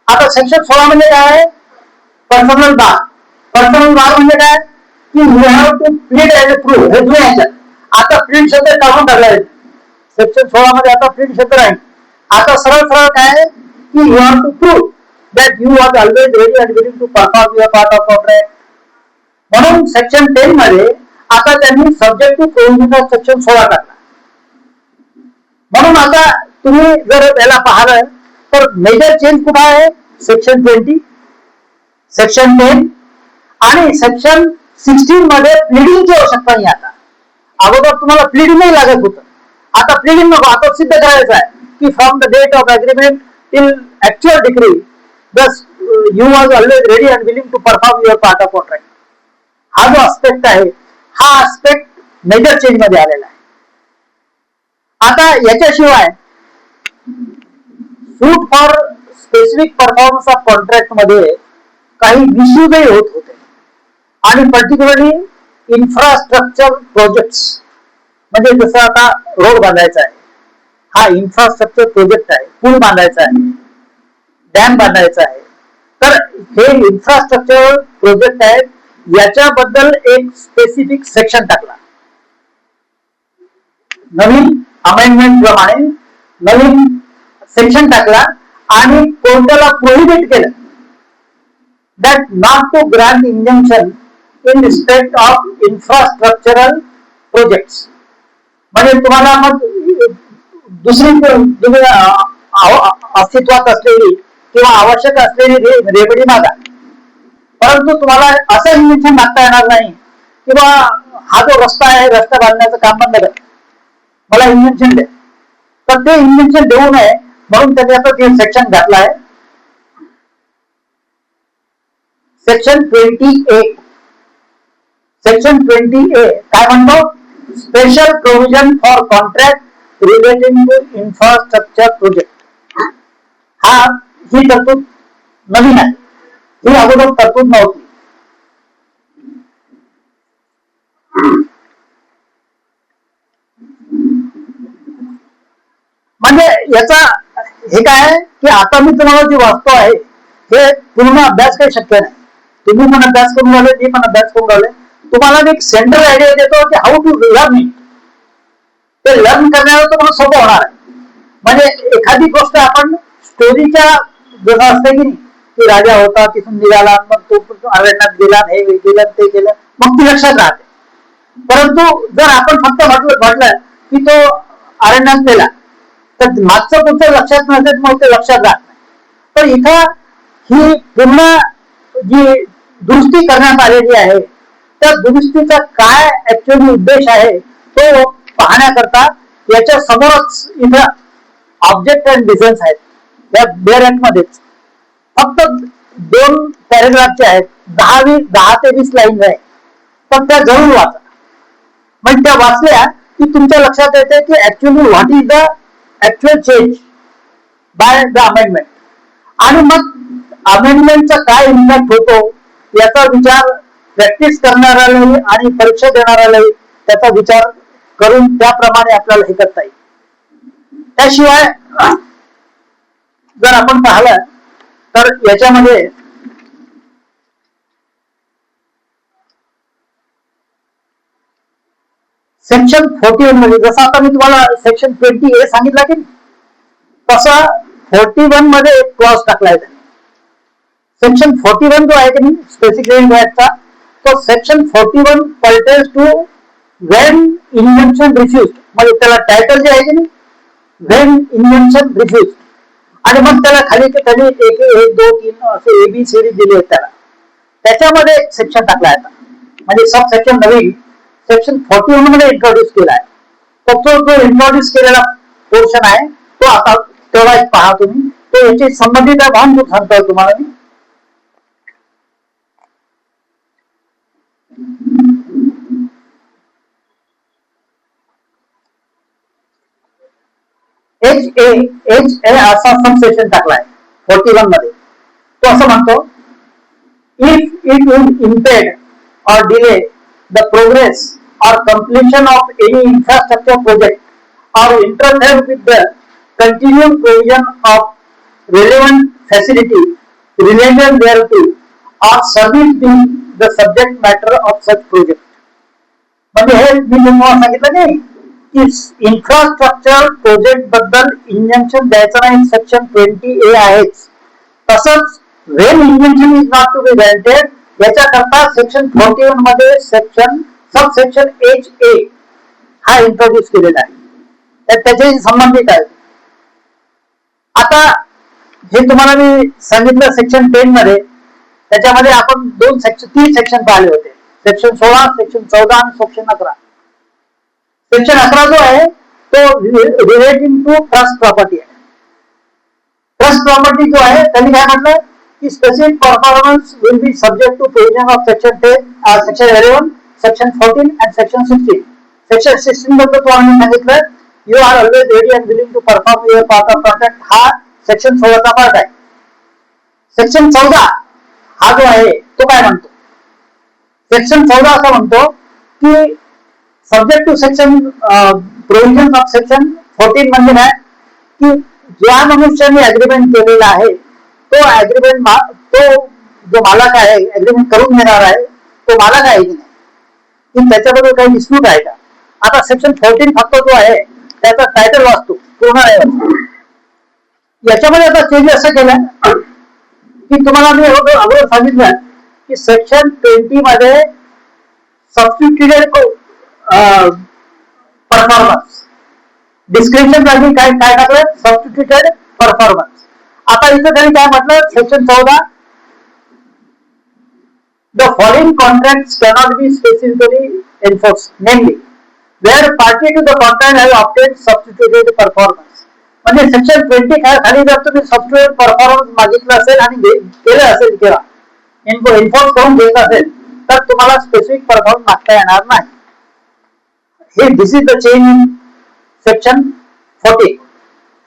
आता सेक्शन 16 म्हणजे काय आहे, पर्सनल बार. पर्सनल बार म्हणजे काय की you have to plead as a proof. हे जुने ह्याच्यात आता प्लीड शब्द काढून टाकला आहे सेक्शन 16 मध्ये. आता प्लीड शब्द नाही, आता सरळ सरळ काय आहे की you have to prove that you are always ready and willing to perform your part of contract. म्हणून सेक्शन 10 मध्ये आता त्यांनी subject to provision of section 16 टाकला. म्हणून आता तुम्ही जर याला पाहिलं तर मेजर चेंज कुठे आहे, सेक्शन 20, सेक्शन 10 आणि सेक्शन 16 मध्ये प्लीडिंगची आवश्यकता नाही. आता अगोदर तुम्हाला प्लीडिंग नाही लागत होतं, आता प्लीडिंग नको. आता सिद्ध करायचं आहे की from the date of agreement till actual decree thus you was always ready and willing to perform your part of contract. हा जो आस्पेक्ट आहे हा आस्पेक्ट मेजर चेंज मध्ये आलेला आहे. आता याच्याशिवाय suit for specific performance of contract मध्ये काही मिसयूजही होत होते आणि पर्टिक्युलरली इन्फ्रास्ट्रक्चर प्रोजेक्ट्स, म्हणजे जसं आता रोड बांधायचा आहे, हा इन्फ्रास्ट्रक्चर प्रोजेक्ट आहे, पूल बांधायचा आहे, डॅम बांधायचा आहे, तर हे इन्फ्रास्ट्रक्चर प्रोजेक्ट आहेत, याच्याबद्दल एक स्पेसिफिक सेक्शन टाकला. नवीन अमेंडमेंट प्रमाणे नवीन सेक्शन टाकला आणि कोर्टाला प्रोहिबिट केलं that not to grant injunction in respect of infrastructural projects. म्हणजे तुम्हाला मग दुसरी अस्तित्वात असलेली किंवा आवश्यक असलेली रेमेडी मागा, परंतु तुम्हाला असं इंजेक्शन मागता येणार नाही किंवा हा जो रस्ता आहे, रस्ता बांधण्याचं काम बंद कर, मला इंजेक्शन द्या. तर ते इंजेक्शन देऊ नये म्हणून त्यांनी आता ते सेक्शन घातलं आहे, सेक्शन 20A. सेक्शन 20A काय म्हणतो? Special provision for contract relating to infrastructure project. ही तरतूद नवीन आहे, ही अगोदर तरतूद नव्हती. म्हणजे याचा हे काय की आता मी तुम्हाला जी वाचतो आहे हे पूर्ण अभ्यास काही शक्य नाही. तुम्ही पण अभ्यास करून राहिले, मी पण अभ्यास करून राहिले. तुम्हाला मी एक सेंट्रल आयडिया देतो की हाऊ टू लर्न इट. ते लर्न करण्यावर तुम्हाला सोपं होणार आहे. म्हणजे एखादी गोष्ट आपण स्टोरीच्या जसं असते की नाही, की राजा होता, तिथून निघाला, मग तो अरण्यात गेला, हे गेलं ते केलं, मग ती लक्षात राहते. परंतु जर आपण फक्त म्हटलं की तो अरण्यात गेला, तर मागचं पुढचं लक्षात नसेल, मग ते लक्षात राहत नाही. तर इथं ही पूर्ण जी दुरुस्ती करण्यात आलेली आहे, त्या दुरुस्तीचा काय ऍक्च्युअली उद्देश आहे तो पाहण्याकरता याच्या समोरच इथं ऑब्जेक्ट अँड डिझाईन्स आहेत. या बेअर ऍक्ट मध्येच फक्त 2 पॅरेग्राफचे आहेत, 10 ते 20 लाईन आहे, तर त्या जरूर वाचा. म्हणजे त्या वाचल्या की तुमच्या लक्षात येते की actually what is the actual change by the amendment, आणि मग अमेंडमेंटचा काय इम्पॅक्ट होतो याचा विचार प्रॅक्टिस करणाऱ्यालाही आणि परीक्षा देणाऱ्यालाही त्याचा विचार करून त्याप्रमाणे आपल्याला हे करता येईल. त्याशिवाय जर आपण पाहिलं तर याच्यामध्ये सेक्शन 41 मध्ये, जसं आता मी तुम्हाला सेक्शन 20A सांगितलं की तसा 41 मध्ये एक क्लॉज टाकलाय. सेक्शन 41 जो आहे की नाही स्पेसिफिक ऍक्टचा, तो section 41 pertains to when invention refuse. म्हणजे त्याला टायटल जे आहे की नाही, व्हेन इन्व्हेन्शन रिफ्यूज, आणि मग त्याला खाली त्यांनी 1, 2, 3 असे ABCD दिले आहेत त्याला. त्याच्यामध्ये एक सेक्शन टाकला आहे, म्हणजे सब सेक्शन नवीन सेक्शन 41 मध्ये इंट्रोड्यूस केला आहे. तर तो जो इंट्रोड्यूस केलेला पोर्शन आहे तो आता तेवढा एक पहा तुम्ही, तो याची संबंधित आहे म्हणून तो सांगतोय तुम्हाला मी. HA असा सब सेक्शन टाकलाय 41 मध्ये. तो असं म्हणतो, इफ इट विल इम्पेड और delay the progress or completion of any infrastructure project or interfere with the continued provision of relevant facility related thereto or service being the subject matter of such project. म्हणजे हे मी तुम्हाला सांगितलं नाही की infrastructure project बद्दल injunction द्यायचं नाही, section 20A आहेच. तसंच when injunction is not to be granted याच्याकरता सेक्शन 41 मध्ये सेक्शन सब सेक्शन HA हा इंट्रोड्यूस केलेला आहे, त्याच्याशी संबंधित आहे. आता हे तुम्हाला मी सांगितलं सेक्शन 10 मध्ये, त्याच्यामध्ये आपण 3 सेक्शन पाहिले होते, सेक्शन 16, सेक्शन 14 आणि सेक्शन 11. सेक्शन 11 जो आहे तो रिलेटिंग टू ट्रस्ट प्रॉपर्टी आहे. ट्रस्ट प्रॉपर्टी जो आहे त्यांनी काय म्हटलं की specific performance will be subject to provision of section 10, section 11, section 14 and section 16. Section 16 बद्दल तुम्हाला सांगितलं, you are always ready and willing to perform your part of contract, हा सेक्शन 16चा पार्ट आहे. सेक्शन 14 हा जो आहे तो काय म्हणतो? सेक्शन 14 असं म्हणतो की subject to section provision of section 14 म्हणजे काय की ज्या मनुष्याने अग्रीमेंट केलेला आहे तो अग्रीमेंट, तो जो मालक आहे, अग्रीमेंट करून घेणार आहे तो मालक आहे की नाही, की त्याच्याबद्दल काही डिस्प्यूट आहे का? आता सेक्शन 14 फक्त जो आहे त्याचा टायटल वाचतो, पूर्ण आहे. याच्यामध्ये आता चेंज असं केलं की तुम्हाला मी अगोदर सांगितलं की सेक्शन 20 मध्ये सबस्टिट्यूटेड परफॉर्मन्स डिस्क्रिप्शन जागी काय काय टाकलं? Substituted performance. आता इथं त्यांनी काय म्हटलं? Section 14, the following contracts cannot be specifically enforced, namely where party to the contract have obtained substituted performance. म्हणजे सेक्शन 20 खाली जर तुम्ही सबस्टिट्यूटेड परफॉर्मन्स मागितलं असेल आणि केलं असेल किंवा एन्फोर्स करून घेत असेल तर तुम्हाला स्पेसिफिक परफॉर्मन्स मागता येणार नाही. हे this is the change in section 40.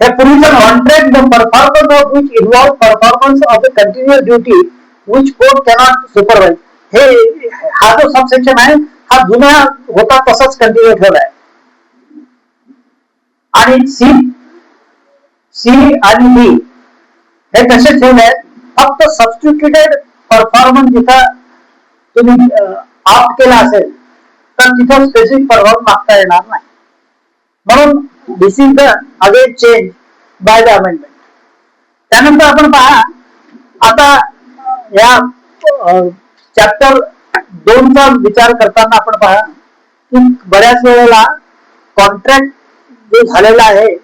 हे पूर्वीचं contract the performance of which involve performance of a continuous duty which court cannot supervise, हे हा जो सबसेक्शन आहे हा जुना होता तसाच कंटिन्यू ठेवलाय. आणि सी आणि डी हे कसे ठेवले आहेत? फक्त सबस्टिट्यूटेड परफॉर्मन्स जिथं तुम्ही ऑप्ट केला असेल तर तिथं स्पेसिफिक परफॉर्मन्स मागता येणार नाही. म्हणून this is the again change by the amendment. त्यानंतर आपण पहा, आता या चॅप्टर 2 चा विचार करताना आपण पहा की बऱ्याच वेळेला कॉन्ट्रॅक्ट जो झालेला आहे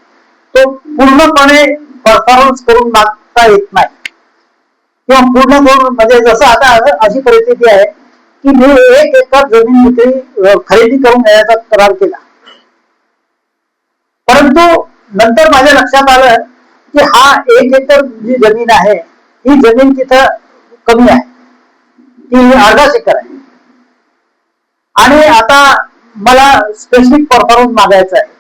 तो पूर्णपणे परफॉर्मन्स करून मागता येत नाही, किंवा पूर्ण करून म्हणजे जसं आता अशी परिस्थिती आहे की मी 1 एकर जमीन खरेदी करून घेण्याचा करार केला, परंतु नंतर माझ्या लक्षात आलं की हा 1 एकर जी जमीन आहे ही जमीन तिथं कमी आहे, ती अर्धा एकर आहे आणि आता मला स्पेसिफिक परफॉर्मन्स मागायचा आहे.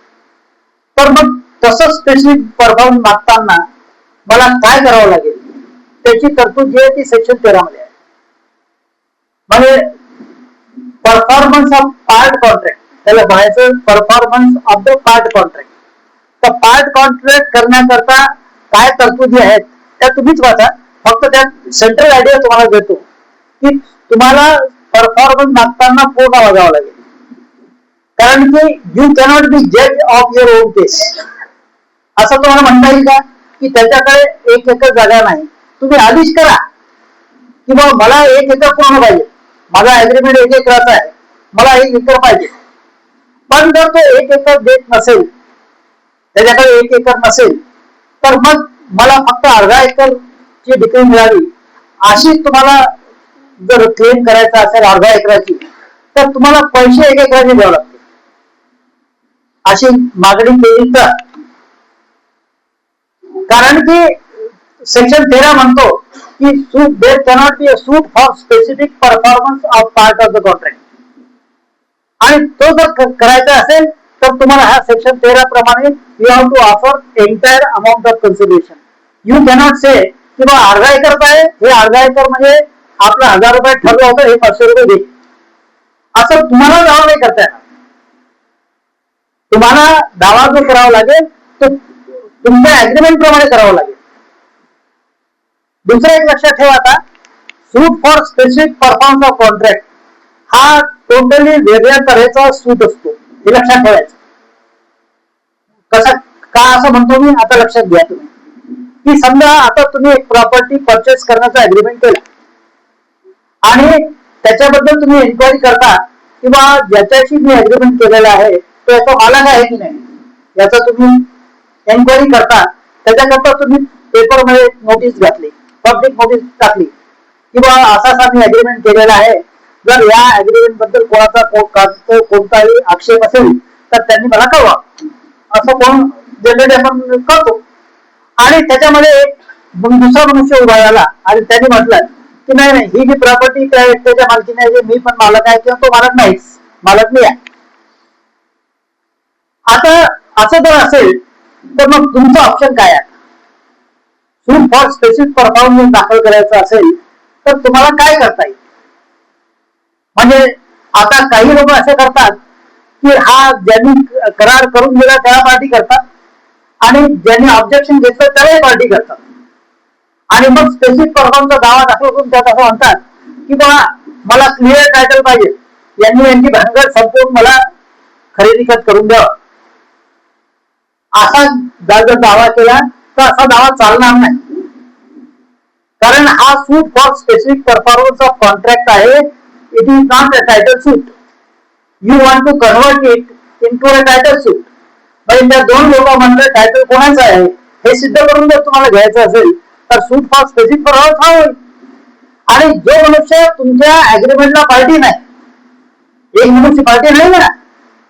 तर मग तसं स्पेसिफिक परफॉर्मन्स मागताना मला काय करावं लागेल त्याची तरतूद जी आहे ती सेक्शन 13 मध्ये आहे. म्हणजे परफॉर्मन्स ऑफ पार्ट कॉन्ट्रॅक्ट, त्याला म्हणायचं performance of the part contract. तर पार्ट कॉन्ट्रॅक्ट करण्याकरता काय तरतुदी आहेत त्या तुम्हीच वाचा. फक्त त्यात सेंट्रल आयडिया तुम्हाला देतो की तुम्हाला परफॉर्मन्स मागताना पूर्ण वागावं लागेल, कारण की यू कॅनॉट बी जज ऑफ युअर ओन केस. असं तुम्हाला म्हणता येईल का की त्याच्याकडे 1 एकर जागा नाही, तुम्ही आधीच करा की बाबा मला 1 एकर पूर्ण पाहिजे, माझा अग्रीमेंट 1 एकराचा आहे, मला 1 एकर पाहिजे. पण जर तो 1 एकर देत नसेल, त्याच्याकडे 1 एकर नसेल, तर मग मला फक्त अर्धा एकरची डिक्री मिळावी अशी तुम्हाला जर क्लेम करायचा असेल अर्धा एकराची, तर तुम्हाला पैसे 1 एकराचे द्यावे लागतील. अशी मागणी केली तर, कारण की सेक्शन 13 म्हणतो की suit there cannot be a suit for specific performance of part of the contract. आणि तो जर करायचा असेल तर तुम्हाला हा सेक्शन 13 प्रमाणे you have to offer entire amount of consideration. You cannot say की बा अर्धा एकरचा आहे, हे अर्धा एकर म्हणजे आपला 1000 रुपये ठरलं होतं, हे 500 रुपये दे, असं तुम्हाला दावा नाही करता येणार. तुम्हाला दावा जो करावा लागेल तो तुमच्या अग्रीमेंट प्रमाणे करावा लागेल. दुसरं एक लक्षात ठेवा, आता suit for specific performance of contract हा टोटली वेगळ्या तऱ्हेचा सूट असतो, हे लक्षात ठेवायचं. कसं का असं म्हणतो मी, आता लक्षात घ्या तुम्ही की समजा आता तुम्ही एक प्रॉपर्टी परचेस करण्याचा अग्रीमेंट केला आणि त्याच्याबद्दल तुम्ही एन्क्वायरी करता की बा ज्याच्याशी मी अग्रीमेंट केलेला आहे तो याचा मालक आहे की नाही, याचा तुम्ही एन्क्वायरी करता. त्याच्याकरता तुम्ही पेपरमध्ये नोटीस घातली, पब्लिक नोटीस टाकली की बा असा मी अग्रीमेंट केलेला आहे, जर या अग्रीमेंट बद्दल कोणताही आक्षेप असेल तर त्यांनी मला कळवा, असं कोण जनरली आपण करतो. आणि त्याच्यामध्ये एक दुसरा मनुष्य उभा राहिला आणि त्यांनी म्हटलं की नाही नाही, ही जी प्रॉपर्टी त्या व्यक्तीच्या मालकीने आहे, मी पण मालक आहे किंवा तो मालक नाहीच, मालक मी आहे. आता असं जर असेल तर मग तुमचं ऑप्शन काय आहे? सूट फॉर स्पेसिफिक परफॉर्मन्स दाखल करायचं असेल तर तुम्हाला काय करता येईल? म्हणजे आता काही लोक असे करतात की हा ज्यांनी करार करून दिला त्याला पार्टी करतात आणि ज्यांनी ऑब्जेक्शन घेतलं त्यालाही पार्टी करतात आणि मग स्पेसिफिक परफॉर्मचा दावा दाखल करून त्यात असं म्हणतात की बाबा मला क्लिअर टायटल पाहिजे, यांनी यांची भानगड संपवून मला खरेदी खत करून द्यावं. असा जर दावा केला तर असा दावा चालणार नाही, कारण हा suit for specific performance of contract आहे. It is not a title suit. You want to convert it into a title suit. म्हणजे त्या दोन लोकांमधलं टायटल कोणाचं आहे हे सिद्ध करून जर तुम्हाला घ्यायचं असेल तर सूट फॉर स्पेसिफिक परफॉर्मन्स हा होईल. आणि जो मनुष्य तुमच्या अग्रीमेंटला पार्टी नाही, एक मनुष्य पार्टी नाही ना,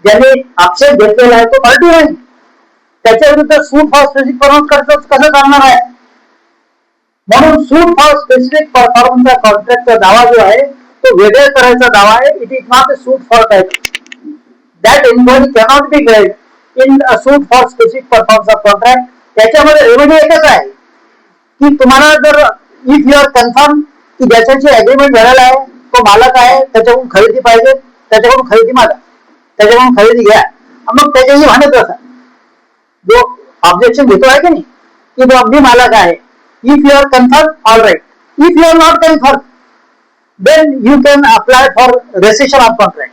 ज्याने आक्षेप घेतलेला आहे तो पार्टी नाही, त्याच्या विरुद्ध सूट फॉर स्पेसिफिक परफॉर्मन्स कसं करणार आहे? म्हणून सूट फॉर स्पेसिफिक परफॉर्मन्सचा कॉन्ट्रॅक्टचा दावा जो आहे तो वेगळ्या करायचा दावा आहे. It is not a suit for title. That inquiry cannot be grade in a suit for specific performance of contract. त्याच्यामध्ये रेव्हेन्यू एकच आहे की तुम्हाला जर इफ यू आर कन्फर्म की ज्याच्याशी अग्रीमेंट झालेला आहे तो मालक आहे, त्याच्याकडून खरेदी पाहिजे, त्याच्याकडून खरेदी मागा, त्याच्याकडून खरेदी घ्या, मग त्याच्याशी भांडत बसा. जो ऑब्जेक्शन घेतो आहे की नाही की तो अगदी मालक आहे. If you are confirm, all right. If you are not confirm, then you can apply for rescission of contract.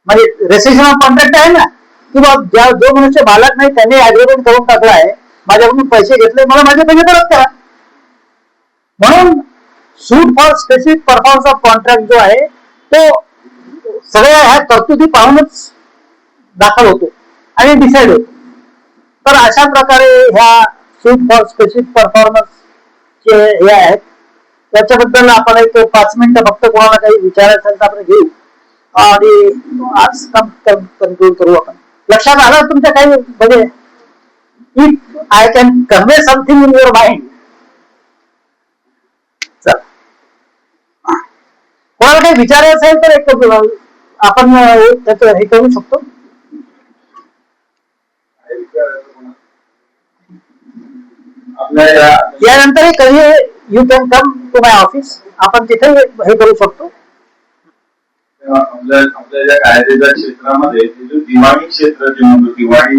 म्हणजे रेसिशन ऑफ कॉन्ट्रॅक्ट आहे ना, किंवा जो मनुष्य मालक नाही त्याने अग्रीमेंट करून टाकला आहे, माझ्याकडून पैसे घेतले, मला माझे पैसे परत करा. म्हणून suit for specific performance of contract जो आहे तो सगळ्या ह्या तरतुदी पाहूनच दाखल होतो आणि डिसाईड होतो. तर अशा प्रकारे ह्या सूट फॉर स्पेसिफिक परफॉर्मन्स चे हे आहेत. त्याच्याबद्दल आपण एक 5 मिनिटं फक्त कोणाला काही विचारायचं तर आपण घेऊ आणि आज कन्क्लूड करू आपण. लक्षात आलं तुमच्या काही? म्हणजे if I can convey something in your mind. कोणाला काही विचारायचं असेल तर एक आपण त्याचं हे करू शकतो. यानंतर कधी you can come to my office, आपण तिथे हे करू शकतो. आपल्या ज्या कायद्याच्या क्षेत्रामध्ये दिवाणी क्षेत्र जे म्हणतो, दिवाणी